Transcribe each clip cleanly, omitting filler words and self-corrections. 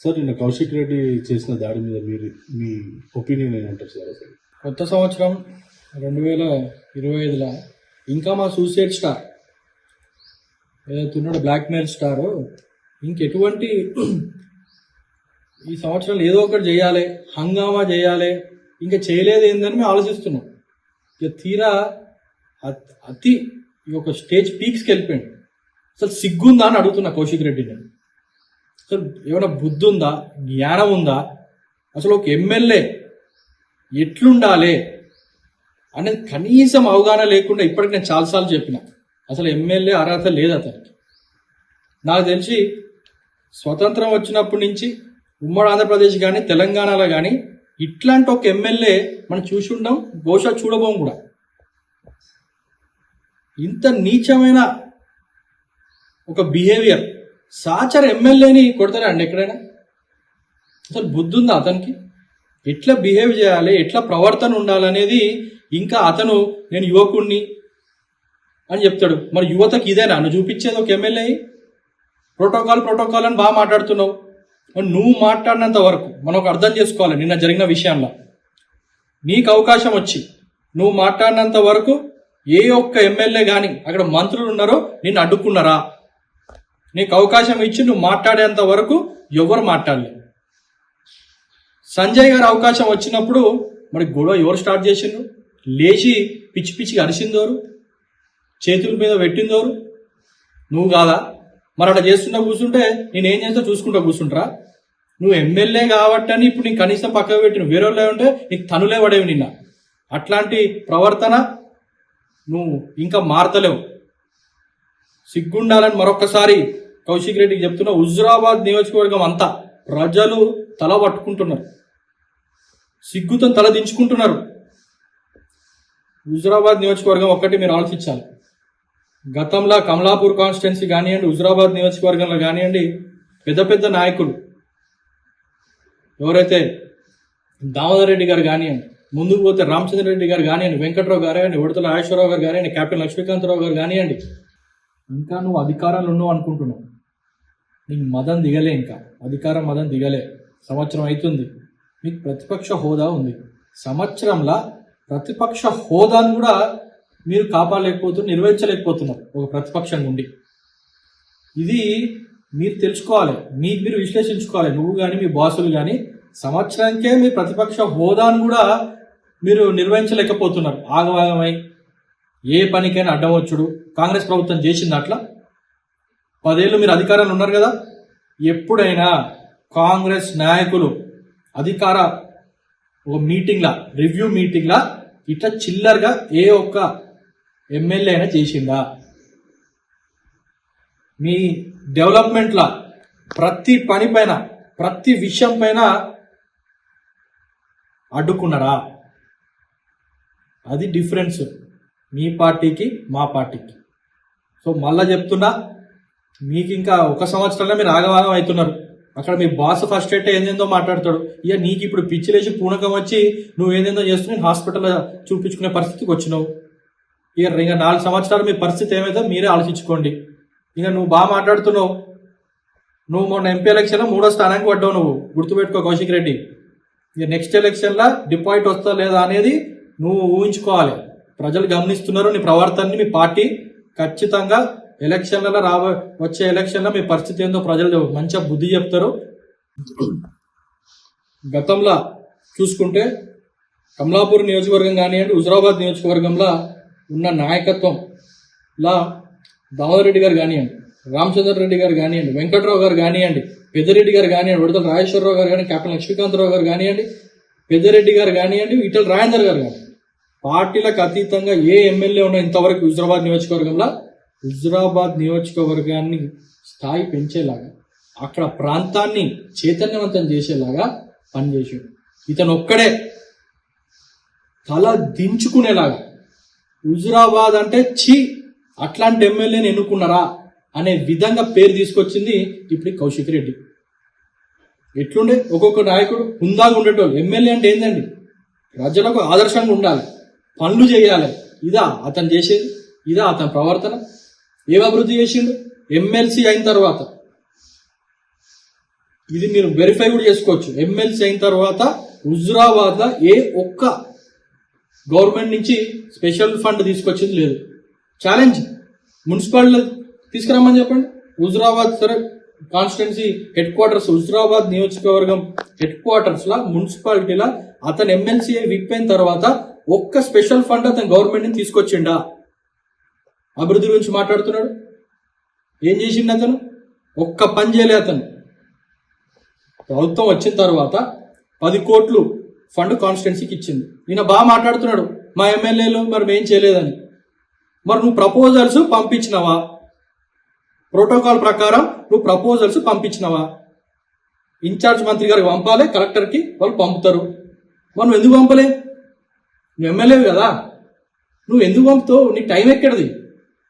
Sir నిన్న కౌశిక్ రెడ్డి చేసిన దాడి మీద మీ ఒపీనియన్ ఏంటంటారు సార్? అసలు కొత్త సంవత్సరం 2025లో ఇంకా మా సూసైడ్ స్టార్ ఏదైతే ఉన్నాడో బ్లాక్మెయిల్ స్టార్ ఇంకెటువంటి ఈ సంవత్సరం ఏదో ఒకటి చేయాలి, హంగామా చేయాలి, ఇంకా చేయలేదు ఏందని మేము ఆలోచిస్తున్నాం. ఇక తీరా అతి ఒక స్టేజ్ పీక్స్కి వెళ్ళిపోయింది. అసలు సిగ్గుందా అని అడుగుతున్నా కౌశిక్ రెడ్డిని. అసలు ఏమైనా బుద్ధి ఉందా, జ్ఞానం ఉందా? అసలు ఒక ఎమ్మెల్యే ఎట్లుండాలి అనేది కనీసం అవగాహన లేకుండా ఇప్పటికి నేను చాలాసార్లు చెప్పిన. అసలు ఎమ్మెల్యే అర్హత లేదు అతనికి. నాకు తెలిసి స్వతంత్రం వచ్చినప్పటి నుంచి ఉమ్మడి ఆంధ్రప్రదేశ్ కానీ తెలంగాణలో కానీ ఇట్లాంటి ఒక ఎమ్మెల్యే మనం చూసి ఉండం, బహుశా చూడబోం కూడా. ఇంత నీచమైన ఒక బిహేవియర్ సాచర్ ఎమ్మెల్యేని కొడతారా అండి ఎక్కడైనా? అసలు బుద్ధి ఉందా అతనికి? ఎట్లా బిహేవ్ చేయాలి, ఎట్లా ప్రవర్తన ఉండాలనేది. ఇంకా అతను నేను యువకుణ్ణి అని చెప్తాడు. మరి యువతకి ఇదేనా నువ్వు చూపించేది ఒక ఎమ్మెల్యే? ప్రోటోకాల్ అని బాగా మాట్లాడుతున్నావు. నువ్వు మాట్లాడినంత వరకు మనం ఒక అర్థం చేసుకోవాలి. నిన్న జరిగిన విషయంలో నీకు అవకాశం వచ్చి నువ్వు మాట్లాడినంత వరకు ఏ ఒక్క ఎమ్మెల్యే కానీ అక్కడ మంత్రులు ఉన్నారో నిన్ను అడ్డుకున్నారా? నీకు అవకాశం ఇచ్చి నువ్వు మాట్లాడేంత వరకు ఎవరు మాట్లాడలేదు. సంజయ్ గారు అవకాశం వచ్చినప్పుడు మరి గొడవ ఎవరు స్టార్ట్ చేసిండ్రు? లేచి పిచ్చి పిచ్చిగా అరిసిందోరు, చేతుల మీద పెట్టిందోరు, నువ్వు కాదా? మరి అట్లా చేస్తున్నా కూర్చుంటే నేనేం చేస్తా చూసుకుంటా కూర్చుంటారా? నువ్వు ఎమ్మెల్యే కాబట్టి అని ఇప్పుడు నీకు కనీసం పక్కకు పెట్టిన వేరే వాళ్ళు ఉంటే నీకు తనులే పడేవి నిన్న. అట్లాంటి ప్రవర్తన నువ్వు ఇంకా మారతలేవు. సిగ్గుండాలని మరొకసారి కౌశిక్ రెడ్డికి చెప్తున్నా. హుజురాబాద్ నియోజకవర్గం అంతా ప్రజలు తల పట్టుకుంటున్నారు, సిగ్గుతో తల దించుకుంటున్నారు. హుజురాబాద్ నియోజకవర్గం ఒక్కటి మీరు ఆలోచించాలి. గతంలో కమలాపూర్ కాన్స్టిట్యున్సీ కానివ్వండి, హుజురాబాద్ నియోజకవర్గంలో కానివ్వండి, పెద్ద పెద్ద నాయకులు ఎవరైతే దామోదర్ రెడ్డి గారు కానివ్వండి, ముందుకు పోతే రామచంద్ర రెడ్డి గారు కానివ్వండి, వెంకట్రావు గారు కానివ్వండి, ఉడతల నాగేశ్వరరావు గారు కానివ్వండి, కెప్టెన్ లక్ష్మీకాంతరావు గారు కానివ్వండి, ఇంకా నువ్వు అధికారంలో ఉన్నావు అనుకుంటున్నావు. నీకు మదం దిగలే, ఇంకా అధికారం మదం దిగలే. సంవత్సరం అవుతుంది, మీకు ప్రతిపక్ష హోదా ఉంది. సంవత్సరంలో ప్రతిపక్ష హోదాను కూడా మీరు కాపాడలేకపోతున్నారు, నిర్వహించలేకపోతున్నారు ఒక ప్రతిపక్షం నుండి. ఇది మీరు తెలుసుకోవాలి, మీరు విశ్లేషించుకోవాలి. నువ్వు కానీ మీ బాసులు కానీ సంవత్సరానికే మీ ప్రతిపక్ష హోదాను కూడా మీరు నిర్వహించలేకపోతున్నారు. ఆగవాగమై ఏ పనికైనా అడ్డవచ్చుడు కాంగ్రెస్ ప్రభుత్వం చేసింది. అట్లా 10 ఏళ్ళు మీరు అధికారంలో ఉన్నారు కదా. ఎప్పుడైనా కాంగ్రెస్ నాయకులు అధికార ఒక మీటింగ్లా, రివ్యూ మీటింగ్లా ఇట్లా చిల్లర్గా ఏ ఒక్క ఎమ్మెల్యే అయినా చేసిందా? మీ డెవలప్మెంట్లా ప్రతి పని పైన, ప్రతి విషయం పైన అడ్డుకున్నారా? అది డిఫరెన్స్ మీ పార్టీకి మా పార్టీకి. సో మళ్ళా చెప్తున్నా, మీకు ఇంకా ఒక సంవత్సరంలో మీరు ఆగవాగం అవుతున్నారు. అక్కడ మీ బాస్ ఫస్ట్ అయితే ఏందేందో మాట్లాడతాడు. ఇక నీకు ఇప్పుడు పిచ్చిలేసి పూనకం వచ్చి నువ్వు ఏందేందో చేస్తూ నేను హాస్పిటల్లో చూపించుకునే పరిస్థితికి వచ్చినావు. ఇక 4 సంవత్సరాలు మీ పరిస్థితి ఏమైతే మీరే ఆలోచించుకోండి. ఇక నువ్వు బాగా మాట్లాడుతున్నావు. నువ్వు మొన్న ఎంపీ ఎలక్షన్లో 3వ స్థానానికి పడ్డావు. నువ్వు గుర్తుపెట్టుకో కౌశిక్ రెడ్డి. ఇక నెక్స్ట్ ఎలక్షన్లో డిపాజిట్ వస్తా లేదా అనేది నువ్వు ఊహించుకోవాలి. ప్రజలు గమనిస్తున్నారు నీ ప్రవర్తనని. మీ పార్టీ ఖచ్చితంగా ఎలక్షన్లలో వచ్చే ఎలక్షన్లో మీ పరిస్థితి ఏందో ప్రజలు మంచిగా బుద్ధి చెప్తారు. గతంలో చూసుకుంటే కమలాపూర్ నియోజకవర్గం కానివ్వండి, హుజురాబాద్ నియోజకవర్గంలో ఉన్న నాయకత్వంలా దామోదర్ రెడ్డి గారు కానివ్వండి, రామచంద్ర రెడ్డి గారు కానివ్వండి, వెంకట్రావు గారు కానివ్వండి, పెద్దిరెడ్డి గారు కానివ్వండి, ఉడతల నాగేశ్వరరావు గారు కానీ, కెప్టెన్ లక్ష్మీకాంతరావు గారు కానివ్వండి, పెద్దిరెడ్డి గారు కానివ్వండి, ఈటెల రాజేందర్ గారు కానీ, పార్టీలకు అతీతంగా ఏ ఎమ్మెల్యే ఉన్నా ఇంతవరకు హుజురాబాద్ నియోజకవర్గాన్ని స్థాయి పెంచేలాగా, అక్కడ ప్రాంతాన్ని చైతన్యవంతం చేసేలాగా పనిచేసాడు. ఇతను ఒక్కడే తల దించుకునేలాగా హుజురాబాద్ అంటే అట్లాంటి ఎమ్మెల్యేని ఎన్నుకున్నారా అనే విధంగా పేరు తీసుకొచ్చింది ఇప్పుడు కౌశిక్ రెడ్డి. ఎట్లుండే ఒక్కొక్క నాయకుడు హుందాగా ఉండేటోళ్ళు. ఎమ్మెల్యే అంటే ఏందండి? ప్రజలకు ఆదర్శంగా ఉండాలి, పనులు చేయాలి. ఇదా అతను చేసేది? ఇదా అతని ప్రవర్తన? ఏం అభివృద్ధి చేసిండు? ఎమ్మెల్సీ అయిన తర్వాత ఇది మీరు వెరిఫై కూడా చేసుకోవచ్చు. ఎమ్మెల్సీ అయిన తర్వాత హుజురాబాద్ లో ఏ ఒక్క గవర్నమెంట్ నుంచి స్పెషల్ ఫండ్ తీసుకొచ్చింది లేదు. ఛాలెంజ్, మున్సిపాలిటీ తీసుకురమ్మని చెప్పండి. హుజురాబాద్ సరే కాన్స్టిట్యున్సీ హెడ్ క్వార్టర్స్, హుజురాబాద్ నియోజకవర్గం హెడ్ క్వార్టర్స్ లా మున్సిపాలిటీలా అతను ఎమ్మెల్సీ విప్ అయిన తర్వాత ఒక్క స్పెషల్ ఫండ్ అతను గవర్నమెంట్ నుంచి తీసుకొచ్చిండా? అభివృద్ధి గురించి మాట్లాడుతున్నాడు. ఏం చేసిండు అతను? ఒక్క పని చేయలే అతను. ప్రభుత్వం వచ్చిన తర్వాత 10 కోట్లు ఫండ్ కాన్స్టిట్యున్సీకి ఇచ్చింది. ఈయన బాగా మాట్లాడుతున్నాడు, మా ఎమ్మెల్యేలు మరి మేం చేయలేదని. మరి నువ్వు ప్రపోజల్స్ పంపించినవా? ప్రోటోకాల్ ప్రకారం నువ్వు ప్రపోజల్స్ పంపించినవా? ఇన్ఛార్జ్ మంత్రి గారికి పంపాలి, కలెక్టర్కి వాళ్ళు పంపుతారు. మరి నువ్వు ఎందుకు పంపలే? నువ్వు ఎమ్మెల్యేవి కదా, నువ్వు ఎందుకు పంపుతావు? నీకు టైం ఎక్కడిది?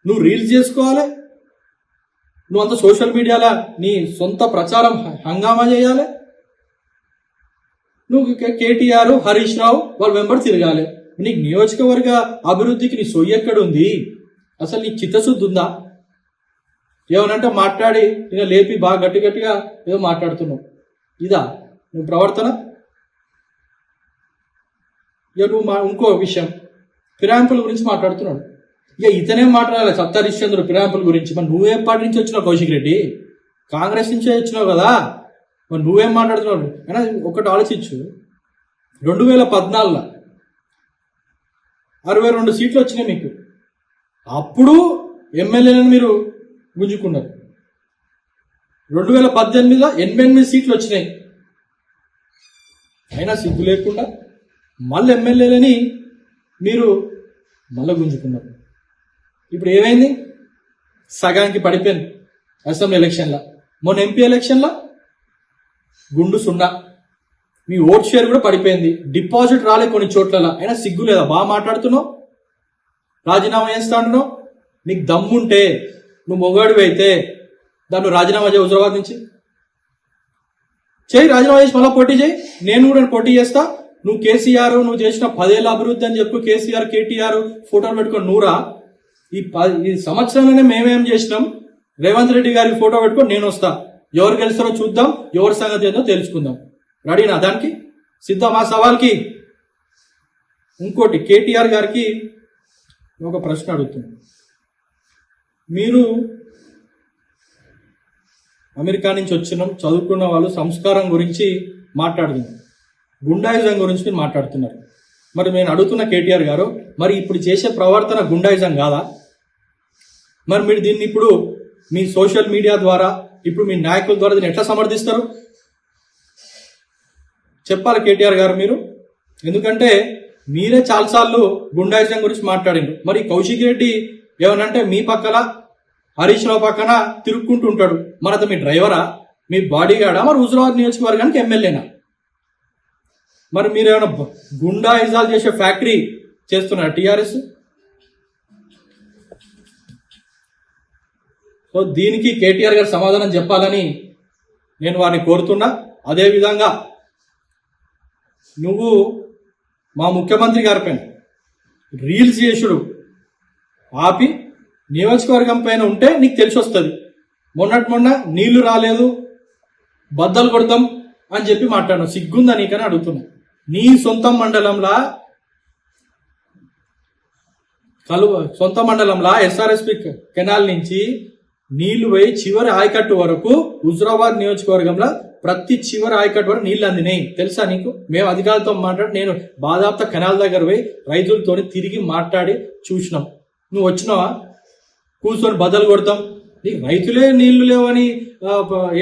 నువ్వు రీల్స్ చేసుకోవాలి, నువ్వు అంత సోషల్ మీడియాలో నీ సొంత ప్రచారం హంగామా చేయాలి, నువ్వు కేటీఆర్ హరీష్ రావు వాళ్ళ వెంబడి తిరగాలి. నీకు నియోజకవర్గ అభివృద్ధికి నీ సొయ్యి ఎక్కడుంది? అసలు నీకు చిత్తశుద్ధి ఉందా? ఏమనంటే మాట్లాడి నేను లేపి బాగా గట్టి గట్టిగా ఏదో మాట్లాడుతున్నావు. ఇదా నువ్వు ప్రవర్తన? ఇక నువ్వు ఇంకో విషయం, ఫిరాయింపుల గురించి మాట్లాడుతున్నాడు. ఇక ఇతనేం మాట్లాడాలి, సత్తా హరిశ్చంద్రుడు ఫిరాయింపుల గురించి. మరి నువ్వేం పార్టీ నుంచి వచ్చినావు కౌశిక్ రెడ్డి? కాంగ్రెస్ నుంచే వచ్చినావు కదా, మరి నువ్వేం మాట్లాడుతున్నావు? అయినా ఒకటి ఆలోచించు, 2014లో 62 సీట్లు వచ్చినాయి మీకు. అప్పుడు ఎమ్మెల్యేలను మీరు గుంజుకున్నారు. 2018లో 88 సీట్లు వచ్చినాయి. అయినా సిగ్గు లేకుండా మళ్ళీ ఎమ్మెల్యేలని మీరు మళ్ళీ గుంజుకున్నారు. ఇప్పుడు ఏమైంది? సగానికి పడిపోయింది అసెంబ్లీ ఎలక్షన్లో. మొన్న ఎంపీ ఎలక్షన్లో గుండు 0. మీ ఓట్ షేర్ కూడా పడిపోయింది. డిపాజిట్ రాలే కొన్ని చోట్ల. అయినా సిగ్గు లేదా? బాగా మాట్లాడుతున్నావు, రాజీనామా చేస్తా అంటున్నావు. నీకు దమ్ముంటే, నువ్వు మొగాడివి అయితే దాన్ని రాజీనామా చేయి. హుజురాబాద్ నుంచి చేయి, రాజీనామా చేసి మళ్ళీ పోటీ చేయి. నేను కూడా పోటీ చేస్తా. నువ్వు కేసీఆర్ నువ్వు చేసిన 10 ఏళ్ళ అభివృద్ధి అని చెప్పు, కేసీఆర్ కేటీఆర్ ఫోటోలు పెట్టుకొని నూరా. ఈ సంవత్సరంలోనే మేమేం చేసినాం, రేవంత్ రెడ్డి గారి ఫోటో పెట్టుకొని నేను వస్తా. ఎవరు గెలుస్తారో చూద్దాం, ఎవరి సంగతి ఏందో తెలుసుకుందాం. రెడీనా? దానికి సిద్ధం ఆ సవాల్కి. ఇంకోటి, కేటీఆర్ గారికి ఒక ప్రశ్న అడుగుతుంది. మీరు అమెరికా నుంచి వచ్చినాం, చదువుకున్న వాళ్ళు సంస్కారం గురించి మాట్లాడుతున్నారు, గుండాయిజం గురించి మీరు మాట్లాడుతున్నారు. మరి నేను అడుగుతున్న కేటీఆర్ గారు, మరి ఇప్పుడు చేసే ప్రవర్తన గుండాయిజం కాదా? మరి మీరు దీన్ని ఇప్పుడు మీ సోషల్ మీడియా ద్వారా, ఇప్పుడు మీ నాయకుల ద్వారా దీన్ని ఎట్లా సమర్థిస్తారు? చెప్పాలి కేటీఆర్ గారు మీరు. ఎందుకంటే మీరే చాలాసార్లు గుండాయిజం గురించి మాట్లాడిండ్రు. మరి కౌశిక్ రెడ్డి ఏమనంటే మీ పక్కన హరీష్ రావు పక్కన తిరుక్కుంటూ ఉంటాడు. మరి అతను మీ డ్రైవరా, మీ బాడీ గార్డా, మరి హుజురాబాద్ నియోజకవర్గానికి ఎమ్మెల్యేనా? మరి మీరు ఏమైనా గుండాయిజాలు చేసే ఫ్యాక్టరీ చేస్తున్నారు టీఆర్ఎస్? సో దీనికి కేటీఆర్ గారు సమాధానం చెప్పాలని నేను వారిని కోరుతున్నా. అదేవిధంగా నువ్వు మా ముఖ్యమంత్రి గారి పైన రీల్స్ చేసుడు ఆపి నియోజకవర్గం పైన ఉంటే నీకు తెలిసి వస్తుంది. మొన్న నీళ్లు రాలేదు, బద్దలు కొడతాం అని చెప్పి మాట్లాడినావు. సిగ్గుందా నీకని అడుగుతున్నా. నీ సొంత మండలంలా ఎస్ఆర్ఎస్పి కెనాల్ నుంచి నీళ్లు పోయి చివరి ఆయకట్టు వరకు హుజురాబాద్ నియోజకవర్గంలో ప్రతి చివరి ఆయకట్టు వరకు నీళ్లు అందినాయి. తెలుసా నీకు? మేము అధికారులతో మాట్లాడి, నేను బాదాప్త కెనాల్ దగ్గర పోయి రైతులతో తిరిగి మాట్లాడి చూసినాం. నువ్వు వచ్చినావా? కూర్చొని బద్దలు కొడతాం, నీకు రైతులే నీళ్లు లేవని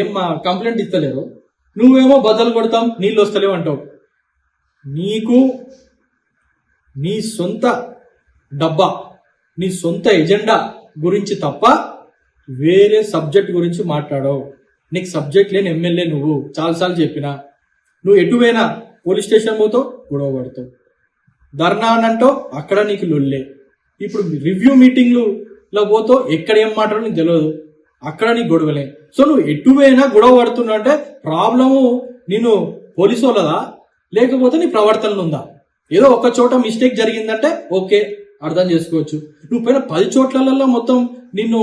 ఏం కంప్లైంట్ ఇస్తలేరు, నువ్వేమో బద్దలు కొడతాం నీళ్ళు వస్తలేవు అంటావు. నీకు నీ సొంత డబ్బా, నీ సొంత ఎజెండా గురించి తప్ప వేరే సబ్జెక్ట్ గురించి మాట్లాడవు. నీకు సబ్జెక్ట్ లేని ఎమ్మెల్యే నువ్వు. చాలాసార్లు చెప్పినా. నువ్వు ఎటువైనా పోలీస్ స్టేషన్ పోతావు, గొడవ పడతావు. ధర్నా అని అంటావు, అక్కడ నీకు లొల్లే. ఇప్పుడు రివ్యూ మీటింగ్లో పోతావు, ఎక్కడ ఏం మాట్లాడో నీకు తెలియదు, అక్కడ నీకు గొడవలే. సో నువ్వు ఎటువైనా గొడవ పడుతున్నావు అంటే ప్రాబ్లము నేను పోలీసు వాళ్ళదా, లేకపోతే నీ ప్రవర్తన ఉందా? ఏదో ఒక చోట మిస్టేక్ జరిగిందంటే ఓకే, అర్థం చేసుకోవచ్చు. నువ్వు పైన 10 చోట్లలో మొత్తం నిన్ను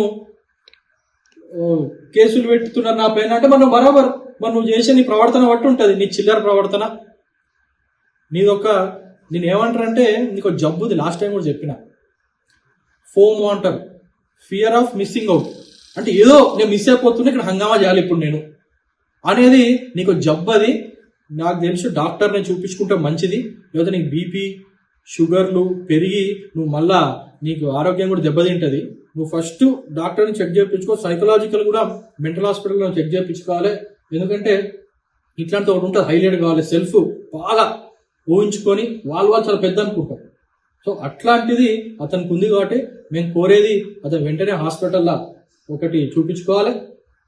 కేసులు పెట్టుతున్నారు నా పైన అంటే మనం బరాబర్ నువ్వు చేసే నీ ప్రవర్తన బట్టి ఉంటుంది, నీ చిల్లర ప్రవర్తన నేను ఏమంటారంటే నీకు జబ్బుది, లాస్ట్ టైం కూడా చెప్పిన, ఫోమో అంటారు, ఫియర్ ఆఫ్ మిస్సింగ్ అవుట్. అంటే ఏదో నేను మిస్ అయిపోతున్నా, ఇక్కడ హంగామా చేయాలి ఇప్పుడు నేను అనేది నీకు జబ్బు. అది నాకు తెలుసు, డాక్టర్ని చూపించుకుంటే మంచిది. లేకపోతే నీకు బీపీ షుగర్లు పెరిగి నువ్వు మళ్ళా నీకు ఆరోగ్యం కూడా దెబ్బతింటుంది. నువ్వు ఫస్ట్ డాక్టర్ని చెక్ చేయించుకో, సైకలాజికల్ కూడా మెంటల్ హాస్పిటల్లో చెక్ చేయించుకోవాలి. ఎందుకంటే ఇట్లాంటి ఒకటి ఉంటుంది, హైలైట్ కావాలి, సెల్ఫ్ బాగా ఊహించుకొని వాళ్ళు చాలా పెద్ద అనుకుంటారు. సో అట్లాంటిది అతనికి ఉంది కాబట్టి మేము కోరేది అతను వెంటనే హాస్పిటల్లో ఒకటి చూపించుకోవాలి.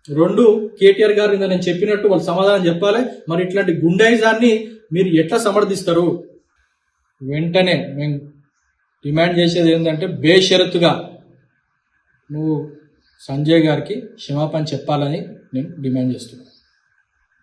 2, కేటీఆర్ గారు నేను చెప్పినట్టు వాళ్ళు సమాధానం చెప్పాలి. మరి ఇట్లాంటి గుండాయిజాన్ని మీరు ఎట్లా సమర్థిస్తారు? వెంటనే మేము డిమాండ్ చేసేది ఏంటంటే బేషరతుగా నువ్వు సంజయ్ గారికి క్షమాపణ చెప్పాలని నేను డిమాండ్ చేస్తున్నాను.